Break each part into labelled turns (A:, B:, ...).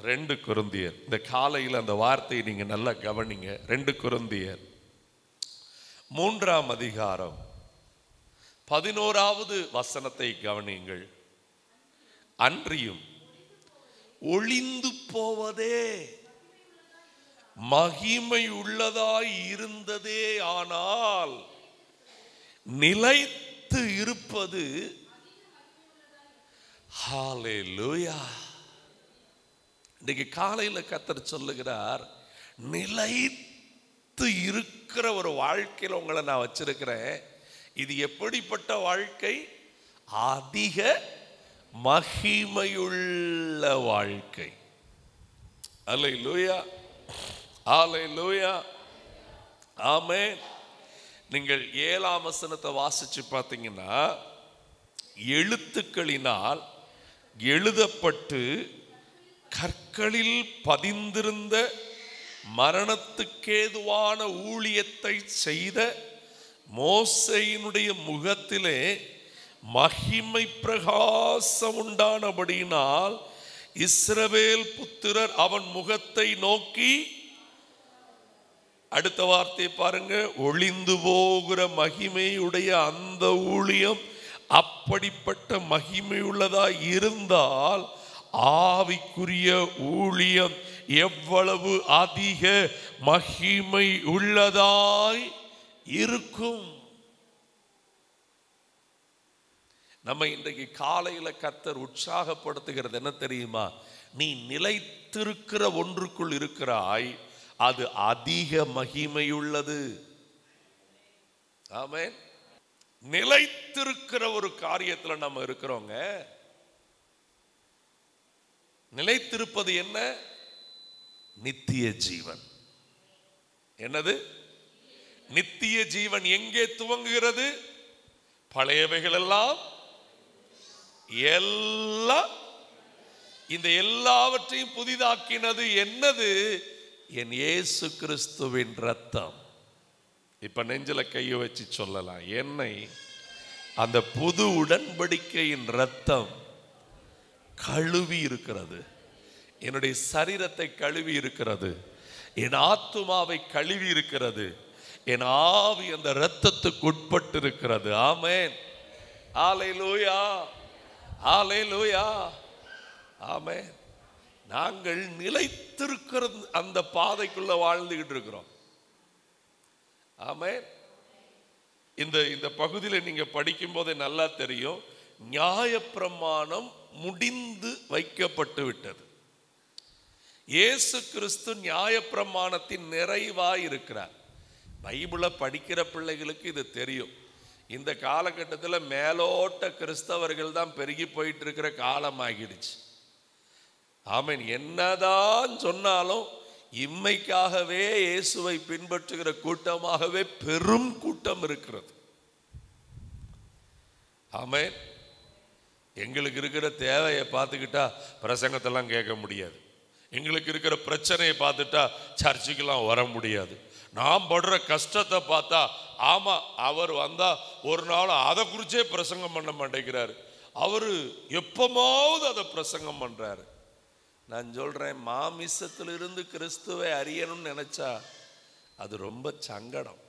A: 2 கொரிந்தியர். இந்த காலையில் அந்த வார்த்தையை நீங்க நல்லா கவனிங்க. 2 கொரிந்தியர் 3ஆம் அதிகாரம் 11வது வசனத்தை கவனியுங்கள். அன்றியும் ஒளிந்து போவதே மகிமை உள்ளதாய் இருந்ததே, ஆனால் நிலைத்து இருப்பது ஹல்லேலூயா. இன்னைக்கு காலையில் கர்த்தர் சொல்லுகிறார், நிலைத்து இருக்கிற ஒரு வாழ்க்கையில் உங்களை நான் வச்சிருக்கிறேன். இது எப்படிப்பட்ட வாழ்க்கை? அதிக மகிமையுள்ள வாழ்க்கை. அல்லேலூயா, அல்லேலூயா, ஆமென். நீங்கள் 7ஆம் வசனத்தை வாசிச்சு பார்த்தீங்கன்னா, எழுத்துக்களினால் எழுதப்பட்டு கற்களில் பதிந்திருந்த மரணத்துக்கேதுவான ஊழியத்தை செய்த மோசேயினுடைய முகத்திலே மகிமை பிரகாசம் உண்டானபடியினால் இஸ்ரவேல் புத்திரர் அவன் முகத்தை நோக்கி, அடுத்த வார்த்தை பாருங்க, ஒளிந்து போகிற மகிமையுடைய அந்த ஊழியம் அப்படிப்பட்ட மகிமையுள்ளதாய் இருந்தால் ஆவிக்குரிய ஊழியம் எவ்வளவு அதிக மகிமை உள்ளதாய் இருக்கும். நம்ம இன்றைக்கு காலையில கர்த்தர் உற்சாகப்படுத்துகிறது என்ன தெரியுமா? நீ நிலைத்திருக்கிற ஒன்றுக்குள் இருக்கிறாய், அது அதிக மகிமையுள்ளது. ஆமென். நிலைத்திருக்கிற ஒரு காரியத்தில் நம்ம இருக்கிறோங்க. நிலைத்திருப்பது என்ன? நித்திய ஜீவன். என்னது? நித்திய ஜீவன். எங்கே துவங்குகிறது? பழையவைகள் எல்லாம் இந்த எல்லாவற்றையும் புதிதாக்கினது என்னது? என் இயேசு கிறிஸ்துவின் ரத்தம். இப்ப நெஞ்சில கையை வச்சு சொல்லலாம், என்னை அந்த புது உடன்படிக்கையின் ரத்தம் கழுவி இருக்கிறது. என்னுடைய சரீரத்தை கழுவி இருக்கிறது, என் ஆத்துமாவை கழுவி இருக்கிறது, என் ஆவி அந்த இரத்தத்துக்கு உட்பட்டு இருக்கிறது. ஆமென், ஹல்லேலூயா, ஹல்லேலூயா, ஆமென். நாங்கள் நிலைத்திருக்கிற அந்த பாதைக்குள்ள வாழ்ந்துகிட்டு இருக்கிறோம். ஆமென். இந்த பகுதியில் நீங்க படிக்கும் போதே நல்லா தெரியும், நியாயப்பிரமாணம் முடிந்து வைக்கப்பட்டு விட்டது. இயேசு கிறிஸ்து நியாயப்பிரமாணத்தின் நிறைவாய் இருக்கிறார். பைபிளை படிக்கிற பிள்ளைகளுக்கு இது தெரியும். இந்த காலகட்டத்தில் மேலோட்ட கிறிஸ்தவர்கள் தான் பெருகி போயிட்டு இருக்கிற காலம் ஆகிடுச்சு. ஆமென். என்னதான் சொன்னாலும் இம்மைக்காகவே இயேசுவை பின்பற்றுகிற கூட்டமாகவே பெரும் கூட்டம் இருக்கிறது. ஆமென். எங்களுக்கு இருக்கிற தேவையை பார்த்துக்கிட்டா பிரசங்கத்தெல்லாம் கேட்க முடியாது. எங்களுக்கு இருக்கிற பிரச்சனையை பார்த்துட்டா சர்ச்சுக்கெல்லாம் வர முடியாது. நாம் படுற கஷ்டத்தை பார்த்தா, ஆமா அவர் வந்தா ஒரு நாள் அதை குறிச்சே பிரசங்கம் பண்ண மாட்டேங்கிறாரு, அவரு எப்பமாவது அதை பிரசங்கம் பண்றாரு. நான் சொல்றேன், மாமிசத்திலிருந்து கிறிஸ்துவை அறியணும்னு நினைச்சா அது ரொம்ப சங்கடம்.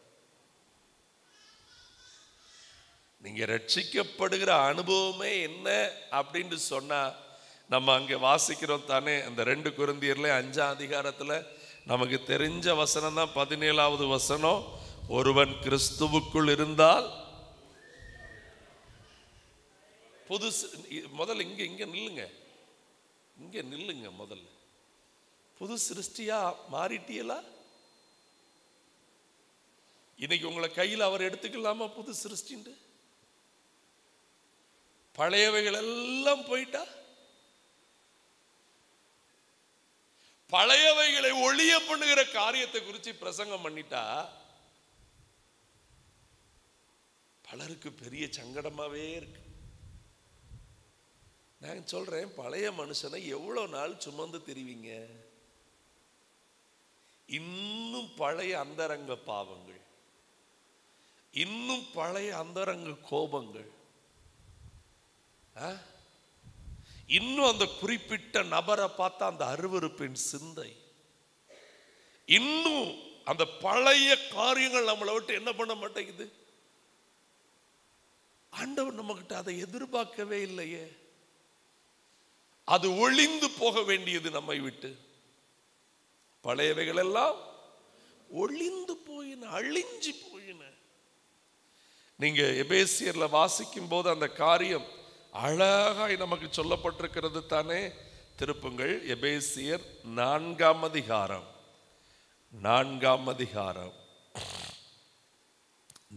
A: நீங்க ரட்சிக்கப்படுகிற அனுபவமே என்ன அப்படின்னு சொன்னா, நம்ம அங்கே வாசிக்கிறோம் தானே, அந்த 2 கொரிந்தியர்ல 5ஆம் அதிகாரத்துல நமக்கு தெரிஞ்ச வசனம் தான் 17வது வசனம். ஒருவன் கிறிஸ்துவுக்குள் இருந்தால் புதுசு. முதல்ல இங்க நில்லுங்க, இங்க நில்லுங்க. முதல்ல புது சிருஷ்டியா மாறிட்டீங்களா? இன்னைக்கு உங்களை கையில் அவர் எடுத்துக்கலாமா? புது சிருஷ்டின்னு பழையவைகள் எல்லாம் போயிட்டா, பழையவைகளை ஒளிய பண்ணுகிற காரியத்தை குறித்து பிரசங்கம் பண்ணிட்டா பலருக்கு பெரிய சங்கடமாவே இருக்கு. நான் சொல்றேன், பழைய மனுஷனை எவ்வளவு நாள் சுமந்து திரிவீங்க? இன்னும் பழைய அந்தரங்க பாவங்கள், இன்னும் பழைய அந்தரங்க கோபங்கள், இன்னும் அந்த குறிப்பிட்ட நபரை பார்த்தா அந்த அருவருப்பின் சிந்தை, இன்னும் அந்த பழைய காரியங்கள் நம்மளை விட்டு என்ன பண்ண மாட்டேங்குது. ஆண்டவர் நம்மகிட்ட அதை எதிர்பார்க்கவே இல்லையே. அது ஒளிந்து போக வேண்டியது நம்மை விட்டு. பழையவைகள் எல்லாம் ஒளிந்து போயின, அழிஞ்சு போயின. நீங்க எபேசியர்ல வாசிக்கும் போது அந்த காரியம் அழகாய் நமக்கு சொல்லப்பட்டிருக்கிறது தானே. திருப்புங்கள் எபேசியர் 4ஆம் அதிகாரம், 4ஆம் அதிகாரம்,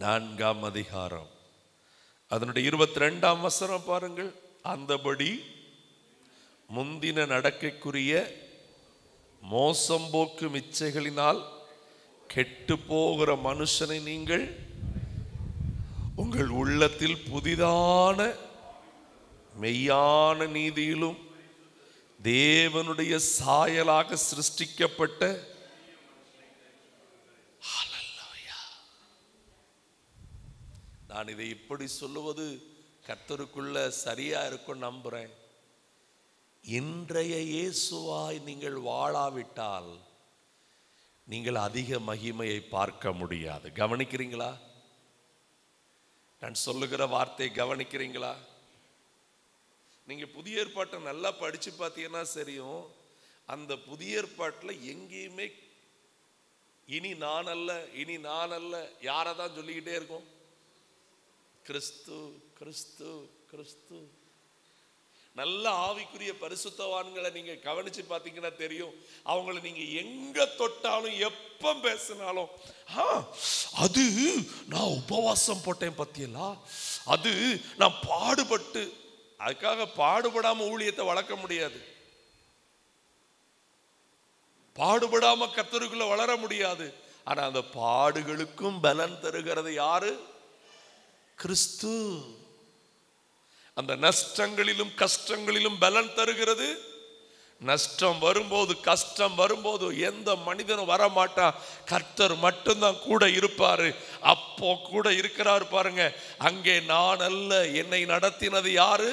A: 4ஆம் அதிகாரம் அதனுடைய 22ஆம் வசனம் பாருங்கள். அந்தபடி முந்தின நடக்கைக்குரிய மோசம் போக்கும் இச்சைகளினால் கெட்டு போகிற மனுஷனை நீங்கள் உங்கள் உள்ளத்தில் புதிதான மெய்யான நீதியிலும் தேவனுடைய சாயலாக சிருஷ்டிக்கப்பட்ட நான் இதை இப்படி சொல்லுவது கர்த்தருக்குள்ள சரியா இருக்கும் நம்புறேன். இன்றைய இயேசுவாய் நீங்கள் வாழாவிட்டால் நீங்கள் அதிக மகிமையை பார்க்க முடியாது. கவனிக்கிறீங்களா? நான் சொல்லுகிற வார்த்தை கவனிக்கிறீங்களா? நீங்க புதிய ஏற்பாட்டை நல்லா படிச்சு பார்த்தீங்கன்னா தெரியும். அந்த புதிய ஏற்பாட்டில் எங்கேயுமே இனி நான் அல்ல, இனி நான் அல்ல, யாரை தான் சொல்லிக்கிட்டே இருக்கும்? கிறிஸ்து, கிறிஸ்து, கிறிஸ்து. நல்ல ஆவிக்குரிய பரிசுத்தவான்களை நீங்க கவனிச்சு பார்த்தீங்கன்னா தெரியும். அவங்களை நீங்க எங்க தொட்டாலும் எப்ப பேசினாலும், அது நான் உபவாசம் போட்டேன் பத்தியலா, அது நான் பாடுபட்டு. அதுக்காக பாடுபடாம ஊழியத்தை வளர்க்க முடியாது, பாடுபடாம கர்த்தருக்குள்ள வளர முடியாது. ஆனா அந்த பாடுகளுக்கும் பலன் தருகிறது யாரு? கிறிஸ்து. அந்த நஷ்டங்களிலும் கஷ்டங்களிலும் பலன் தருகிறது. நஷ்டம் வரும்போது, கஷ்டம் வரும்போது எந்த மனிதனும் வரமாட்டான், கர்த்தர் மட்டும்தான் கூட இருப்பாரு. அப்போ கூட இருக்கிறார் பாருங்க. அங்கே நான் அல்ல, என்னை நடத்தினது யாரு?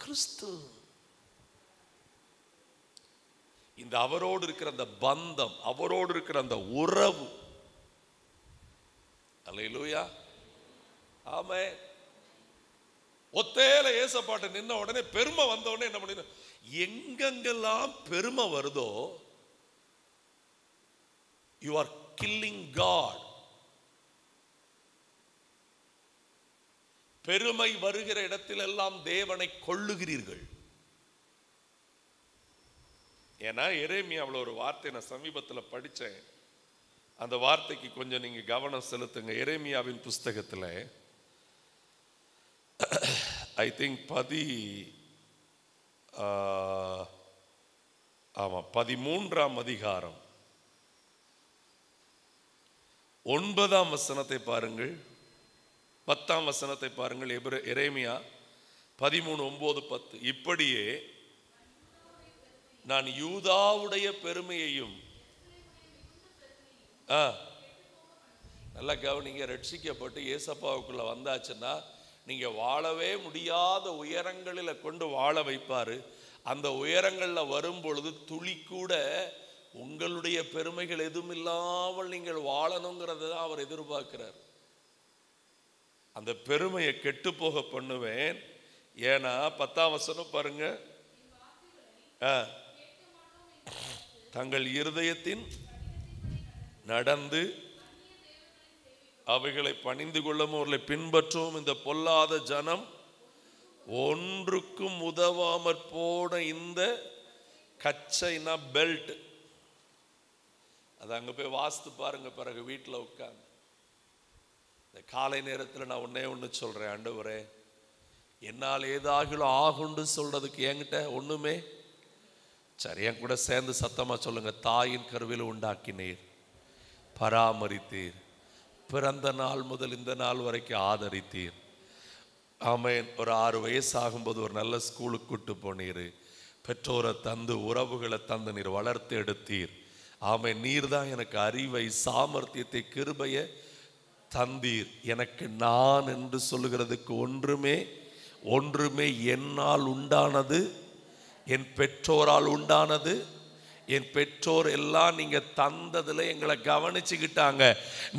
A: கிறிஸ்து. இந்த அவரோடு இருக்கிற அந்த பந்தம், அவரோடு இருக்கிற அந்த உறவு. அல்லேலூயா, ஆமென். ஒத்தேல ஏசப்பாட்ட நின்ன உடனே பெருமை வந்த உடனே என்ன பண்ணி, எங்கெங்கெல்லாம் பெருமை வருதோ யூ ஆர் கில்லிங் காட். பெருமை வருகிற இடத்திலெல்லாம் தேவனை கொல்லுகிறீர்கள். ஏன்னா எரேமியாவில் ஒரு வார்த்தை நான் சமீபத்தில் படித்தேன். அந்த வார்த்தைக்கு கொஞ்சம் நீங்க கவனம் செலுத்துங்க. எரேமியாவின் புஸ்தகத்தில் ஐ திங்க் 13ஆம் அதிகாரம் 9ஆம் வசனத்தை பாருங்கள், 10ஆம் வசனத்தை பாருங்கள். எரேமியா 13:9-10. இப்படியே நான் யூதாவுடைய பெருமையையும், நல்லா கவனிங்க, ரட்சிக்கப்பட்டு ஏசப்பாவுக்குள்ள வந்தாச்சுன்னா நீங்க வாழவே முடியாத உயரங்களில் கொண்டு வாழ வைப்பாரு. அந்த உயரங்களில் வரும் பொழுது துளி கூட உங்களுடைய பெருமைகள் எதுவும் இல்லாமல் நீங்கள் வாழணுங்கிறத தான் அவர் எதிர்பார்க்கிறார். அந்த பெருமையை கெட்டு போக பண்ணுவேன். ஏன்னா 10ஆம் வசனம் பாருங்க, தங்கள் இருதயத்தின் நடந்து அவைகளை பணிந்து கொள்ளவும் அவர்களை பின்பற்றவும் இந்த பொல்லாத ஜனம் ஒன்றுக்கும் உதவாமற் போன இந்த கச்சைனா பெல்ட். அது அங்க போய் வாசித்து பாருங்க. பிறகு வீட்டில் உட்காந்து இந்த காலை நேரத்தில் நான் ஒண்ணு சொல்றேன், ஆண்டவரே என்னால் ஏதாகிலும் ஆகுண்டு சொல்றதுக்கு என்கிட்ட ஒண்ணுமே. சரி, என் கூட சேர்ந்து சத்தமா சொல்லுங்க. தாயின் கருவில் உண்டாக்கினீர், பராமரித்தீர், பிறந்த நாள் முதல் இந்த நாள் வரைக்கும் ஆதரித்தீர். ஆமென். ஒரு 6 வயசு ஆகும்போது ஒரு நல்ல ஸ்கூலுக்கு கூட்டு போனீர், பெற்றோரை தந்து உறவுகளை தந்து நீர் வளர்த்து எடுத்தீர். ஆமென். நீர் தான் எனக்கு அறிவை, சாமர்த்தியத்தை, கிருபையை தந்தீர். எனக்கு நான் என்று சொல்லுகிறதுக்கு ஒன்றுமே ஒன்றுமே என்னால் உண்டானது, என் பெற்றோரால் உண்டானது. என் பெற்றோர் எல்லாம் நீங்க தந்ததுல எங்களை கவனிச்சுக்கிட்டாங்க.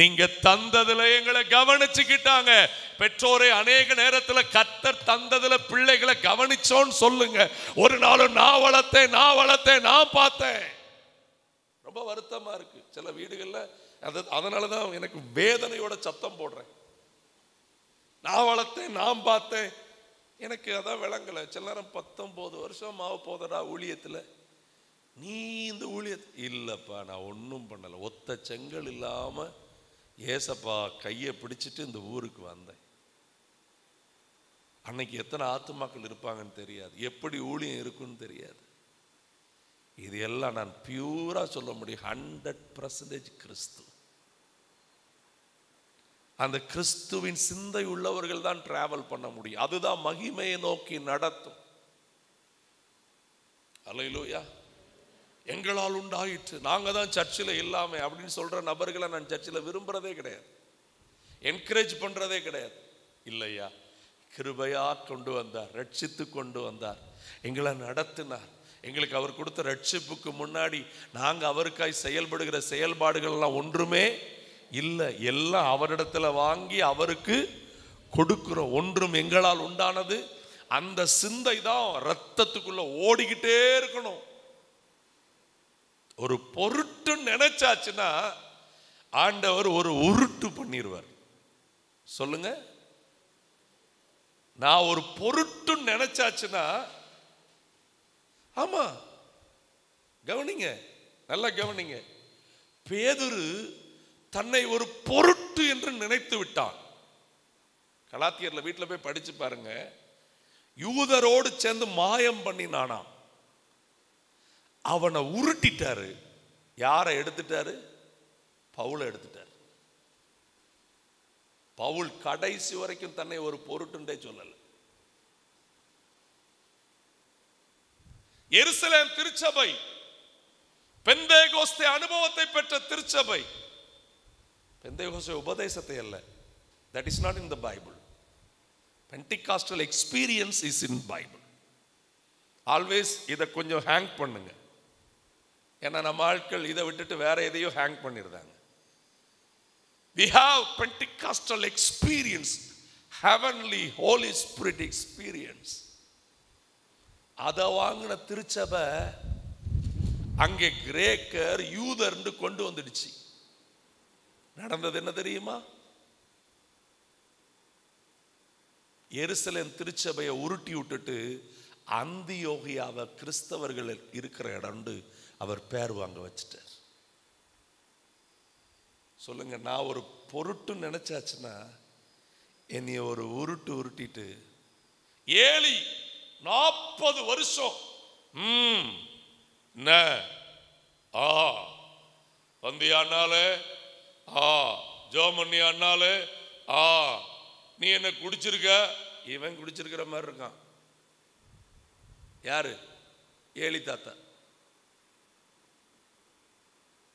A: நீங்க தந்ததுல எங்களை கவனிச்சுக்கிட்டாங்க. பெற்றோரை அநேக நேரத்தில் கர்த்தர் தந்ததுல பிள்ளைகளை கவனிச்சோன்னு சொல்லுங்க. ஒரு நாளும் நான் வளர்த்தேன், நான் பார்த்தேன். ரொம்ப வருத்தமா இருக்கு சில வீடுகள்ல. அதனாலதான் எனக்கு வேதனையோட சத்தம் போடுறேன். நான் வளர்த்தேன், நான் பார்த்தேன். எனக்கு அதான் விளங்கல. சில நேரம் 19 வருஷம் ஆக போதடா ஊழியத்துல, நீ இந்த ஊழியத்தை இல்லப்பா நான் ஒன்றும் பண்ணலை. ஒத்த செங்கல் இல்லாம ஏசப்பா கையை பிடிச்சிட்டு இந்த ஊருக்கு வந்தேன். அன்னைக்கு எத்தனை ஆத்துமாக்கள் இருப்பாங்கன்னு தெரியாது, எப்படி ஊழியம் இருக்குன்னு தெரியாது. இது எல்லாம் நான் பியூரா சொல்ல முடியும், 100% கிறிஸ்து. அந்த கிறிஸ்துவின் சிந்தை உள்ளவர்கள் தான் டிராவல் பண்ண முடியும். அதுதான் மகிமையை நோக்கி நடத்தும். அல்லேலூயா. எங்களால் உண்டாயிற்று, நாங்க தான் சர்ச்சில் இல்லாம அப்படின்னு சொல்ற நபர்களை நான் சர்ச்சில் விரும்புறதே கிடையாது, என்கரேஜ் பண்றதே கிடையாது. இல்லையா, கிருபையா கொண்டு வந்தார், ரட்சித்து கொண்டு வந்தார், எங்களை நடத்தினார். எங்களுக்கு அவர் கொடுத்த ரட்சிப்புக்கு முன்னாடி நாங்க அவருக்காய் செயல்படுகிற செயல்பாடுகள் எல்லாம் ஒன்றுமே இல்லை. எல்லாம் அவரிடத்துல வாங்கி அவருக்கு கொடுக்கிறோம். ஒன்றும் எங்களால் உண்டானது. அந்த சிந்தை தான் ரத்தத்துக்குள்ள ஓடிக்கிட்டே இருக்கணும். ஒரு பொருட்டு நினைச்சாச்சுன்னா ஆண்டவர் ஒரு உருட்டு பண்ணிடுவார். சொல்லுங்க, நான் ஒரு பொருட்டு நினைச்சாச்சுன்னா, ஆமா கவனிங்க, நல்லா கவனிங்க. பேதுரு தன்னை ஒரு பொருட்டு என்று நினைத்து விட்டான். கலாத்தியர்ல வீட்டில் போய் படிச்சு பாருங்க. யூதரோடு சேர்ந்து மாயம் பண்ணினானாம். அவனை உருட்டிட்டாரு. யாரை எடுத்துட்டாரு? பவுலை எடுத்துட்டாரு. பவுல் கடைசி வரைக்கும் தன்னை ஒரு பொருட்டுண்டே சொல்லல. எருசலேம் திருச்சபை, பெந்தேகோஸ்தே அனுபவத்தை பெற்ற திருச்சபை, பெந்தேகோஸ்தே உபதேசத்தை அல்ல. That is not in the Bible. Pentecostal experience is in Bible. Always இதை கொஞ்சம் ஹேங் பண்ணுங்க. ஏன்னா நம்ம ஆட்கள் இதை விட்டுட்டு வேற எதையும் ஹேங் பண்ணிருந்தாங்க. We have Pentecostal experience, heavenly Holy Spirit experience. அதை வாங்கின திருச்சபை அங்கே கிரேக்கர் யூதர்னு கொண்டு வந்துடுச்சு. நடந்தது என்ன தெரியுமா? எருசலேம் திருச்சபையை உருட்டி விட்டுட்டு அந்தியோகியாவை கிறிஸ்தவர்கள் இருக்கிற இடம் அவர் பேர் வாங்க வச்சுட்டார். சொல்லுங்க, நான் ஒரு பொருட்டு நினைச்சாச்சுன்னா என்னைய ஒரு உருட்டு உருட்டிட்டு ஏலி 40 வருஷம் வந்தியானாலே ஜோமண்ணி அண்ணாலே நீ என்ன குடிச்சிருக்க, இவன் குடிச்சிருக்கிற மாதிரி இருக்கான். யாரு? ஏலி தாத்தா.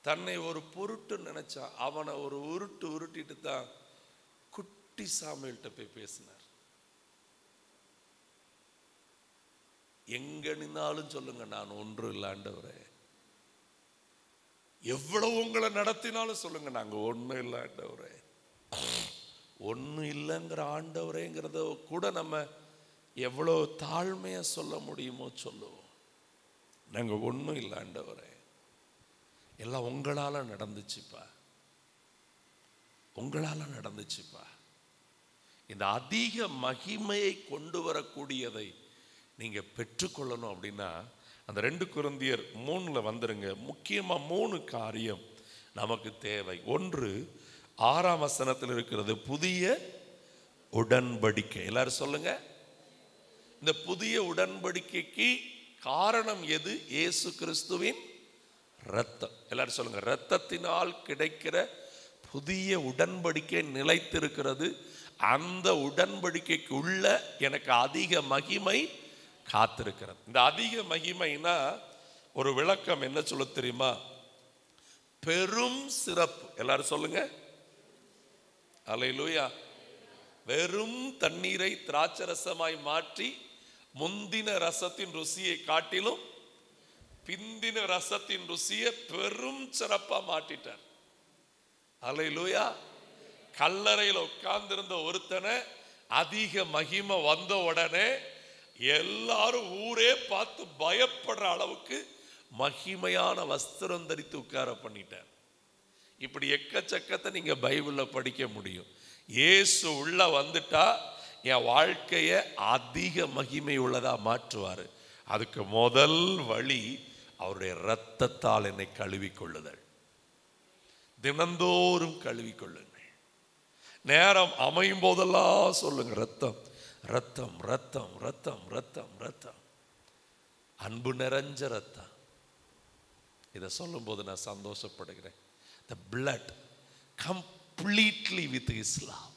A: தன்னை ஒரு பொருட்டு நினைச்சா அவனை ஒரு உருட்டு உருட்டிட்டு தான் குட்டி சாமுவேல்கிட்ட போய் பேசினார். எங்க நின்னாலும் சொல்லுங்க, நான் ஒன்றும் இல்லை ஆண்டவரே. எவ்வளவு உங்களை நடத்தினாலும் சொல்லுங்க, நாங்க ஒன்றும் இல்லை ஆண்டவரே. ஒன்றும் இல்லைங்கிற ஆண்டவரேங்கிறத கூட நம்ம எவ்வளவு தாழ்மையா சொல்ல முடியுமோ சொல்லுவோம். நாங்க ஒன்றும் இல்லை ஆண்டவரே, எல்லாம் உங்களால நடந்துச்சுப்பா, உங்களால நடந்துச்சுப்பா. இந்த அதிக மகிமையை கொண்டு வரக்கூடியதை நீங்க பெற்றுக்கொள்ளணும் அப்படின்னா அந்த 2 கொரிந்தியர் 3 வந்துருங்க. முக்கியமா 3 காரியம் நமக்கு தேவை. 1, 6ஆம் வசனத்தில் இருக்கிறது புதிய உடன்படிக்கை. எல்லாரும் சொல்லுங்க. இந்த புதிய உடன்படிக்கைக்கு காரணம் எது? இயேசு கிறிஸ்துவின் இரத்தம். எல்லாரும் சொல்லுங்க. இரத்தத்தினால் கிடைக்கிற புதிய உடன்படிக்கை நிலைத்திருக்கிறது. அந்த உடன்படிக்கைக்கு உள்ள எனக்கு அதிக மகிமை காத்திருக்கிறது. இந்த அதிக மகிமைனா ஒரு விளக்கம் என்ன சொல்ல தெரியுமா? பெரும் சிறப்பு. எல்லாரும் சொல்லுங்க. அல்லேலூயா. வெறும் தண்ணீரை திராட்சரசமாய் மாற்றி முந்தின ரசத்தின் ருசியை காட்டிலும் பிந்தின ரசத்தின் ருசியை பெரும் சிறப்பா மாற்றிட்டார். அல்லேலூயா. கல்லறையில் உட்கார்ந்திருந்த ஒருத்தனை அதிக மகிமை வந்த உடனே எல்லாரும் ஊரே பார்த்து பயப்படுற அளவுக்கு மகிமையான வஸ்திரம் தரித்து உட்கார பண்ணிட்டார். இப்படி எக்கச்சக்கத்தை நீங்க பைபிள்ல படிக்க முடியும். இயேசு உள்ள வந்துட்டா என் வாழ்க்கையை அதிக மகிமை உள்ளதா மாற்றுவார். அதுக்கு முதல் வழி அவருடைய இரத்தத்தால் என்னை கழுவிக்கொள்ளுதல். தினந்தோறும் கழுவிக்கொள்ளுங்கள். நேரம் அமையும் போதெல்லாம் சொல்லுங்க, ரத்தம் ரத்தம் ரத்தம் ரத்தம் ரத்தம் ரத்தம், அன்பு நிறைஞ்ச ரத்தம். இதை சொல்லும் போது நான் சந்தோஷப்படுகிறேன். The blood completely with His love.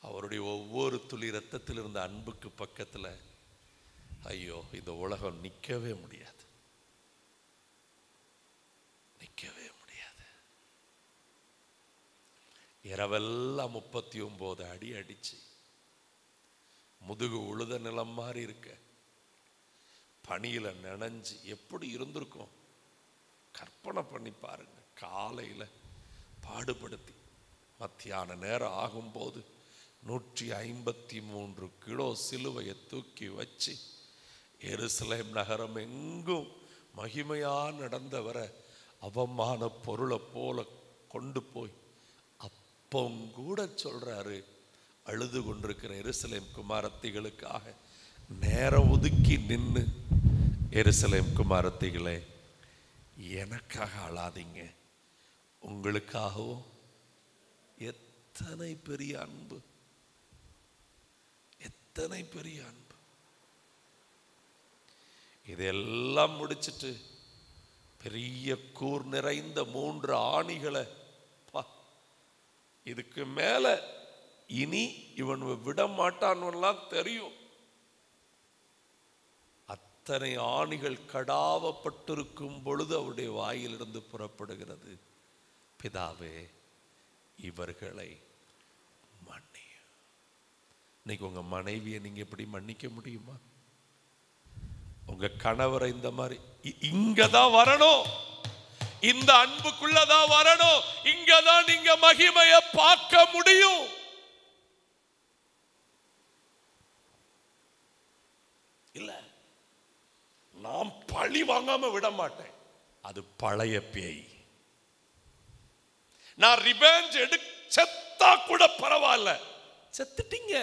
A: அவருடைய ஒவ்வொரு துளி ரத்தத்தில் இருந்த அன்புக்கு பக்கத்தில் ஐயோ இந்த உலகம் நிற்கவே முடியாது, நிற்கவே முடியாது. இரவெல்லாம் 39 அடி அடிச்சு முதுகு உழுத நிலம் மாதிரி இருக்க, பனியில நனைஞ்சு எப்படி இருந்திருக்கும் கற்பனை பண்ணி பாருங்க. காலையில பாடுபடுத்தி மத்தியான நேரம் ஆகும்போது 153 கிலோ சிலுவையை தூக்கி வச்சு எருசலேம் நகரம் எங்கும் மகிமையா நடந்தவரை அவமான பொருளை போல கொண்டு போய் அப்பம் கூட சொல்றாரு, அழுது கொண்டிருக்கிற எருசலேம் குமாரத்திகளுக்காக நேரம் ஒதுக்கி நின்று, எருசலேம் குமாரத்திகளே எனக்காக அழாதீங்க, உங்களுக்காகவும். எத்தனை பெரிய அன்பு, எத்தனை பெரிய அன்பு. இதெல்லாம் முடிச்சிட்டு பெரிய கூர் நிறைந்த 3 ஆணிகளை, இதுக்கு மேல இனி இவன் விட மாட்டான்லாம் தெரியும். அத்தனை ஆணிகள் கடாவப்பட்டிருக்கும் பொழுது அவருடைய வாயிலிருந்து புறப்படுகிறது, பிதாவே இவர்களை மன்னி. இன்னைக்கு உங்க மனைவியை நீங்க எப்படி மன்னிக்க முடியுமா? உங்க கணவரை இந்த மாதிரி இங்கதான் வரணும், இந்த அன்புக்குள்ளதான் வரணும், இங்கதான் நீங்க மகிமையை பார்க்க முடியும். இல்ல நான் பழி வாங்காம விட மாட்டேன், அது பழைய பேய். நான் ரிவெஞ்ச் செத்தா கூட பரவாயில்ல, செத்துட்டீங்க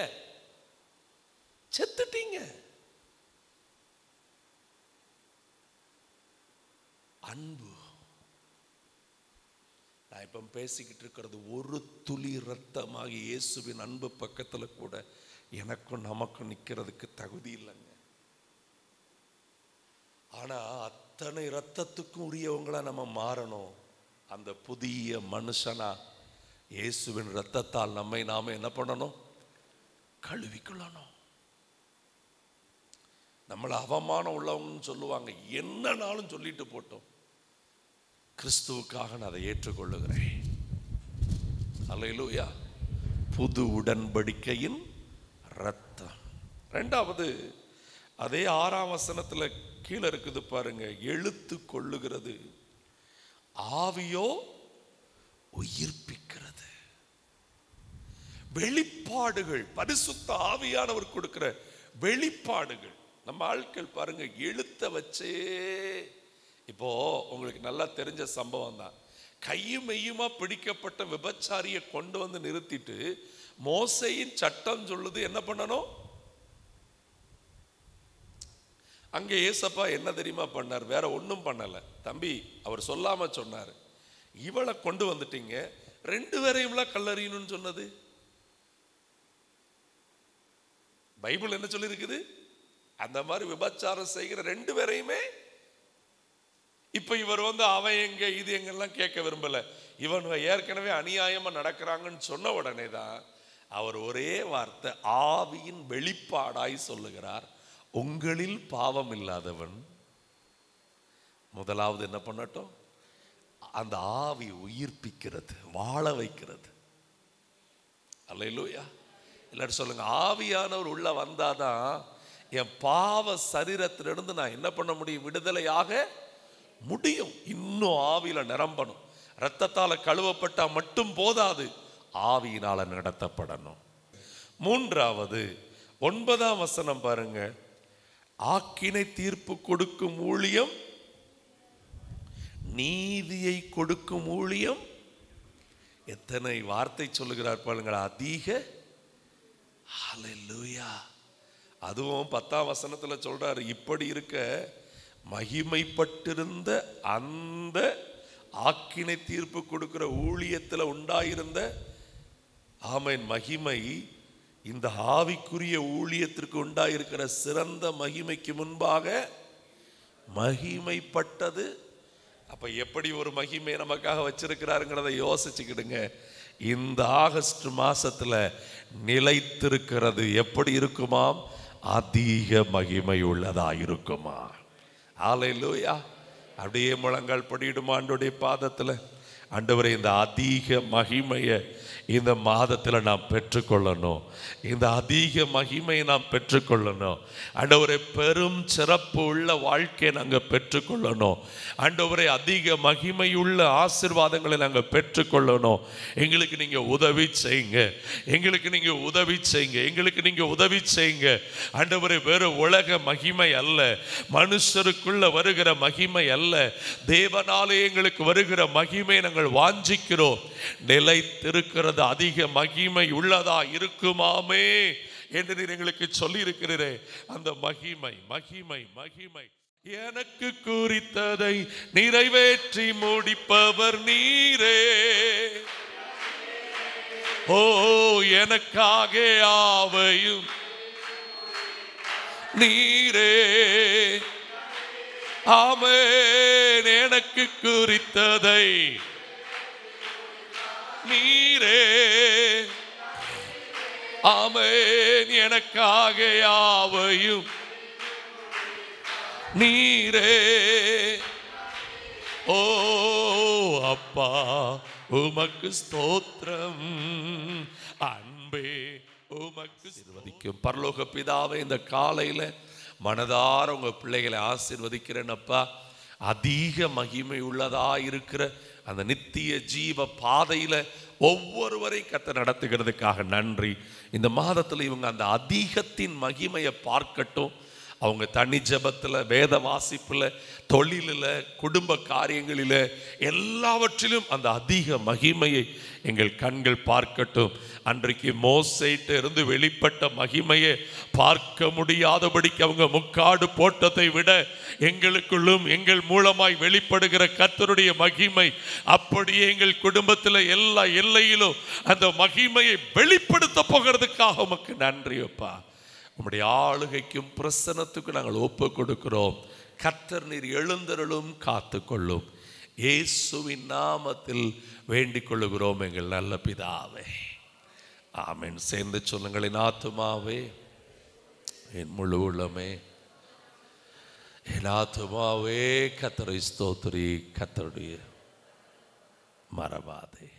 A: செத்துட்டீங்க. அன்பு. நான் இப்ப பேசிக்கிட்டு இருக்கிறது ஒரு துளி ரத்தமாக இயேசுவின் அன்பு பக்கத்துல கூட எனக்கும் நமக்கும் நிக்கிறதுக்கு தகுதி இல்லைங்க. ஆனா அத்தனை ரத்தத்துக்கும் உரியவங்களா நம்ம மாறணும். அந்த புதிய மனுஷனா இயேசுவின் ரத்தத்தால் நம்மை நாம என்ன பண்ணணும்? கழுவிக்கொள்ளணும். நம்மளை அவமானம் உள்ளவங்கன்னு சொல்லுவாங்க, என்னன்னாலும் சொல்லிட்டு போட்டோம், கிறிஸ்துவுக்காக நான் அதை ஏற்றுக்கொள்ளுகிறேன். அல்லேலூயா. புது உடன்படிக்கையின் ரத்தம். 2வது அதே 6ஆம் வசனத்துல கீழே இருக்குது பாருங்க, எழுத்து கொள்ளுகிறது, ஆவியோ உயிர்ப்பிக்கிறது. வெளிப்பாடுகள், பரிசுத்த ஆவியானவர் கொடுக்கிற வெளிப்பாடுகள். நம்ம ஆட்கள் பாருங்க எழுத்த வச்சே. இப்போ உங்களுக்கு நல்லா தெரிஞ்ச சம்பவம் தான். கையும் மெய்யுமா பிடிக்கப்பட்ட விபச்சாரியை கொண்டு வந்து நிறுத்திட்டு மோசையின் சட்டம் சொல்லுது என்ன பண்ணணும். அங்க ஏசப்பா என்ன தெரியுமா பண்ணார்? வேற ஒன்றும் பண்ணல தம்பி, அவர் சொல்லாம சொன்னார், இவளை கொண்டு வந்துட்டீங்க, 2 பேரையும்லாம் கல்லறியணும்னு சொன்னது பைபிள் என்ன சொல்லி இருக்குது? அந்த மாதிரி விபச்சாரம் செய்கிற 2 பேரையுமே. இப்ப இவர் வந்து அவன் எங்க இது எங்கெல்லாம் கேட்க விரும்பல, இவன் ஏற்கனவே அநியாயமா நடக்கிறாங்கன்னு சொன்ன உடனே தான் அவர் ஒரே வார்த்தை ஆவியின் வெளிப்பாடாய் சொல்லுகிறார், உங்களில் பாவம் இல்லாதவன் முதலாவது என்ன பண்ணட்டும்? அந்த ஆவி உயிர்ப்பிக்கிறது, வாழ வைக்கிறது. அல்லேலூயா. எல்லாரும் சொல்லுங்க, ஆவியானவர் உள்ள வந்தாதான் என் பாவ சரீரத்திலிருந்து நான் என்ன பண்ண முடியும்? விடுதலையாக முடியும். இன்னும் ஆவியில நிரம்பணும். இரத்தத்தால கழுவப்பட்டா மட்டும் போதாது, ஆவியினால நடத்தப்படணும். மூன்றாவது 9ஆம் வசனம் பாருங்க. ஆக்கினை தீர்ப்பு கொடுக்கும் ஊழியம், நீதியை கொடுக்கும் ஊழியம். எத்தனை வார்த்தை சொல்லுகிறார் பாருங்கள், அதிக. ஹல்லேலூயா. அதுவும் 10ஆம் வசனத்துல சொல்றாரு, இப்படி இருக்க மகிமைப்பட்டிருந்த அந்த ஆக்கினை தீர்ப்பு கொடுக்கிற ஊழியத்தில் உண்டாயிருந்த ஆமென் மகிமை இந்த ஆவிக்குரிய ஊழியத்திற்கு உண்டாயிருக்கிற சிறந்த மகிமைக்கு முன்பாக மகிமைப்பட்டது. அப்ப எப்படி ஒரு மகிமை நமக்காக வச்சிருக்கிறாருங்கிறத யோசிச்சுக்கிடுங்க. இந்த ஆகஸ்ட் மாசத்துல நிலைத்திருக்கிறது எப்படி இருக்குமாம்? அதிக மகிமை உள்ளதா இருக்குமா? ஹல்லேலூயா. அப்படியே முழங்கால் படியிடுமா ஆண்டவருடைய பாதத்துல. ஆண்டவரே, இந்த அதிக மகிமையை இந்த மாதத்தில் நாம் பெற்றுக்கொள்ளணும். இந்த அதிக மகிமையை நாம் பெற்றுக்கொள்ளணும். ஆண்டவரே, பெரும் சிறப்பு உள்ள வாழ்க்கையை நாங்கள் பெற்றுக்கொள்ளணும். ஆண்டவரே, அதிக மகிமையுள்ள ஆசீர்வாதங்களை நாங்கள் பெற்றுக்கொள்ளணும். எங்களுக்கு நீங்கள் உதவி செய்யுங்க, எங்களுக்கு நீங்கள் உதவி செய்யுங்க, எங்களுக்கு நீங்கள் உதவி செய்யுங்க. ஆண்டவரே, வேறு உலக மகிமை அல்ல, மனுஷருக்குள்ள வருகிற மகிமை அல்ல, தேவனாலே எங்களுக்கு வருகிற மகிமை நாங்கள் வாஞ்சிக்கிறோம். நிலைத்திருக்கிறது அதிக மகிமை உள்ளதா இருக்குமாமே என்று நீர் எங்களுக்கு சொல்லி இருக்கிறீரே. அந்த மகிமை மகிமை மகிமை எனக்கு குறித்ததை நிறைவேற்றி முடிப்பவர் நீரே. ஓ, எனக்காக யாவையும் நீரே. ஆமென். எனக்கு குறித்ததை நீரே. ஆமென். எனக்காக யாவையும் நீரே. ஓ அப்பா, உமக்கு ஸ்தோத்திரம். அன்பே உமக்கு ஆசீர்வதிக்கும் பரலோக பிதாவே, இந்த காலையில மனதார உங்க பிள்ளைகளை ஆசீர்வதிக்கிறேன் அப்பா. அதிக மகிமை உள்ளதா இருக்கிற அந்த நித்திய ஜீவ பாதையில ஒவ்வொருவரை கர்த்தர் நடத்துகிறதுக்காக நன்றி. இந்த மாதத்துல இவங்க அந்த அதிகத்தின் மகிமையை பார்க்கட்டும். அவங்க தனி ஜெபத்துல, வேத வாசிப்புல, தொழிலில், குடும்ப காரியங்களில், எல்லாவற்றிலும் அந்த அதிக மகிமையை எங்கள் கண்கள் பார்க்கட்டும். அன்றைக்கு மோசேட்ட இருந்து வெளிப்பட்ட மகிமையை பார்க்க முடியாதபடிக்கு அவங்க முக்காடு போட்டதை விட எங்களுக்குள்ளும் எங்கள் மூலமாய் வெளிப்படுகிற கர்த்தருடைய மகிமை அப்படியே எங்கள் குடும்பத்தில் எல்லா எல்லையிலும் அந்த மகிமையை வெளிப்படுத்த போகிறதுக்காக உமக்கு நன்றி அப்பா. உம்முடைய ஆளுகைக்கும் பிரசன்னத்துக்கும் நாங்கள் ஒப்பு கொடுக்கிறோம். கர்த்தர் நீர் எழுந்தருளும், காத்து கொள்ளும். இயேசுவின் நாமத்தில் வேண்டிக் கொள்ளுகிறோம் எங்கள் நல்ல பிதாவே, ஆமென். சேர்ந்து சொல்லுங்கள். என் ஆத்துமாவே, என் முழு உள்ளமே, என் ஆத்துமாவே கர்த்தரை ஸ்தோத்திரி, கர்த்தருடைய மறவாதே.